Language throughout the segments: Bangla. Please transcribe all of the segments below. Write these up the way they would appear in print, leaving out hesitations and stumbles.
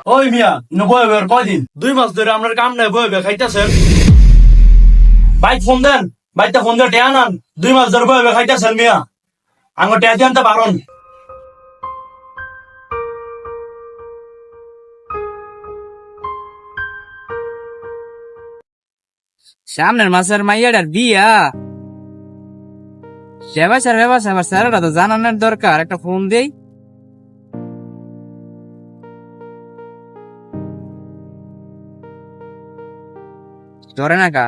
ওই মিয়া বয়ে বের কয়দিন 2 মাস ধরে আপনার কাম নাই বয়ে বে খাইতেছেন। বাইক ফোন দেন, বাইকটা ফোন দিয়ে টেয়া আনান। 2 মাস ধরে বয়ে বে খাইতেছেন মিয়া, আমার টেয়া দিয়ে আনতে পারন। সামনের মাসের মাইয়াটার বিয়া, ব্যবসা আমার স্যারেরা তো জানানোর দরকার। একটা ফোন দেই। ধরে না কা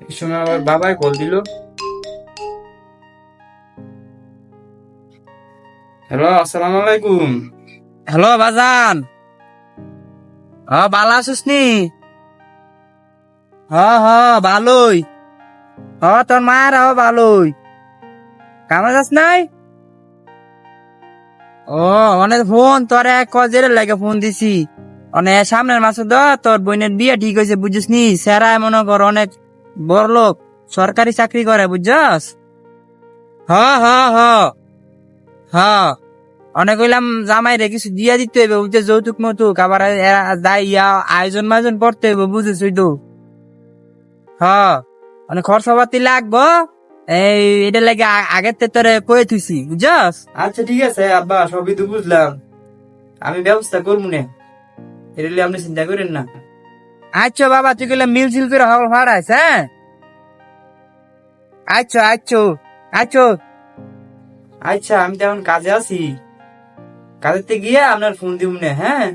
এই সময় আবার বাবাই কল দিল। হ্যালো, আসসালামু আলাইকুম। হ্যালো বাজান, ভালো আছিস নি? ভালোই। তোর মায়েরাও ভালোই। কামে যাস নাই? অনেক ফোন তোর এক কজের লাগে ফোন দিছি। অনেক সামনের মাসে তোর বোনের বিয়ে ঠিক হয়েছে বুঝছিস নি? স্যারা মনে কর অনেক বড় লোক, সরকারি চাকরি করে বুঝছস। হ হ হ হ অনেক কইলাম জামাই রে কিছু দিয়া দিতে হইবে বুঝছে, যৌতুক মতুক আবার ইয়া আয়োজন মায়োজন করতে হইবে বুঝেছ তো। অনেক খরচাপাতি লাগবো, এটা লাগে আগের তে তোরে কয়ে থুইছি বুঝছস। আচ্ছা ঠিক আছে আব্বা, সবই তো বুঝলাম, আমি ব্যবস্থা করবো না, এটা নিয়ে আপনি চিন্তা করেন না। আচ্ছা বাবা, তুই গেলে মিল ঝিল করে হল হারাইস। হ্যাঁ আচ্ছা আচ্ছা আচ্ছা আচ্ছা, আমি তো এখন কাজে আছি, কাজেতে গিয়ে আপনার ফোন দিব না। হ্যাঁ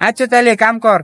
আচ্ছা তাহলে কাম কর।